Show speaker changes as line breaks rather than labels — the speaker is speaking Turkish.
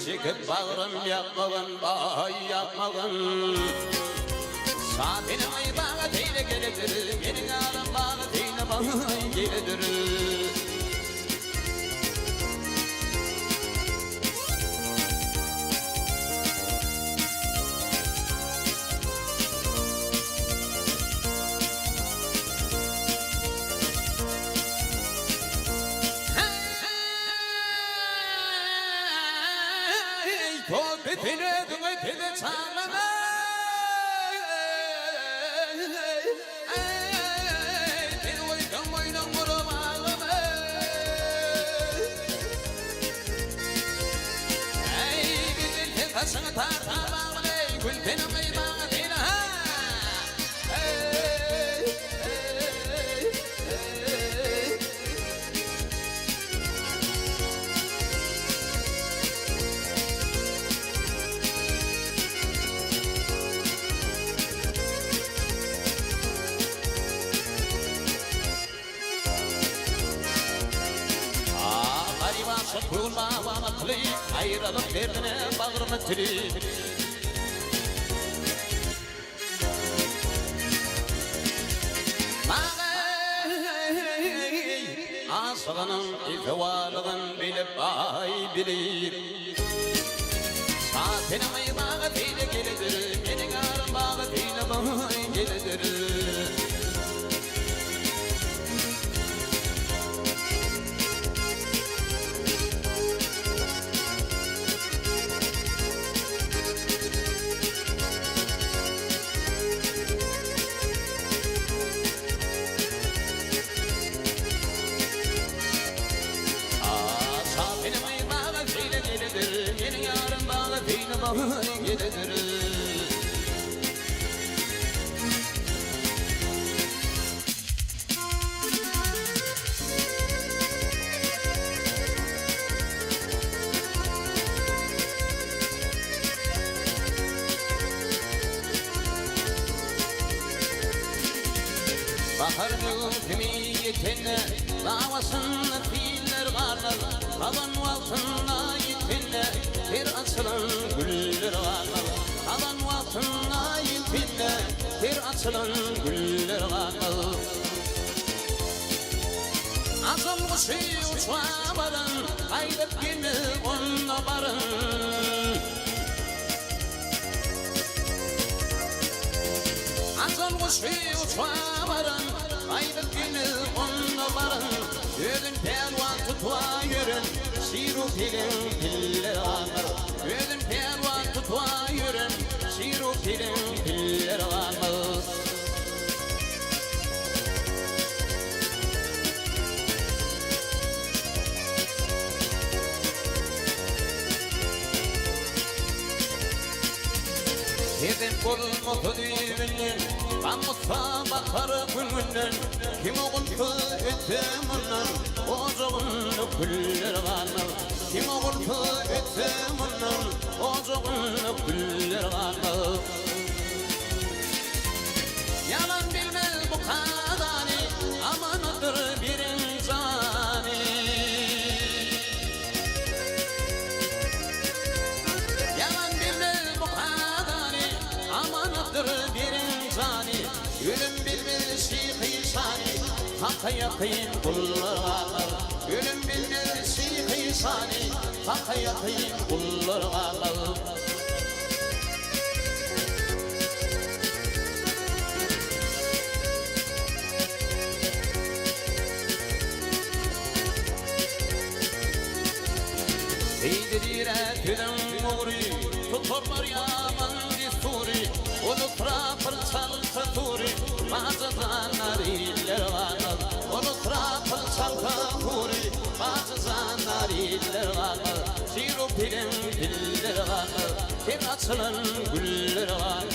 Çekip bağrım yakmağın, bay yakmağın. Saatine ay bağı teyle geledir, gelin alın bağı teyle bağı geledir. Topetine düğütüne çağlana bir uygun boynun vurum ağlama bir ilkin taşını tarta bağlı gültenin kıymağı değil ha. Kurma bana kılıyı, ayrılıp derdine bağrımı tülü. Asığının iltivalığın bilip ay bilir. Saatine ay bağı teyle geledir, gelin ağrım bağı teyle bağı geledir. Baharın kimi yetene, davasını fiiller varlar. Kalan altına yetene, bir açılan güller varlar. Kalan altına yetene, bir açılan güller varlar. Azılmışı uçağa varın, ayrıp yine onunla varın. Azılmışı uçağa varın, ayrıp yine onunla varın. Ödün pelvan tutma yürün, şiru pilin piller varlar. Ödün pelvan tutma yürün, şiru pilin piller varlar. olmadı divinden Kamusa bakar gününden Kim oğultu etemundan Oğuzunu güller kanal Kim oğultu etemundan Oğuzunu güller kanal Yalan bilmez bu kadani Amanıdır bir insani Yalan bilmez bu kadani Amanıdır bir insani Ölüm bilmez şihi-sani Hakka yakın kullar ağlar Ölüm bilmez şihi-sani Hakka yakın kullar ağlar Eğdirire tüden uğri Tutorlar yaman disturi Ulutra fırçalta turi Bazıdan iller varlar Ulutra fırçalta turi Bazıdan iller varlar Şiru pilin piller varlar Kim açılın güller varlar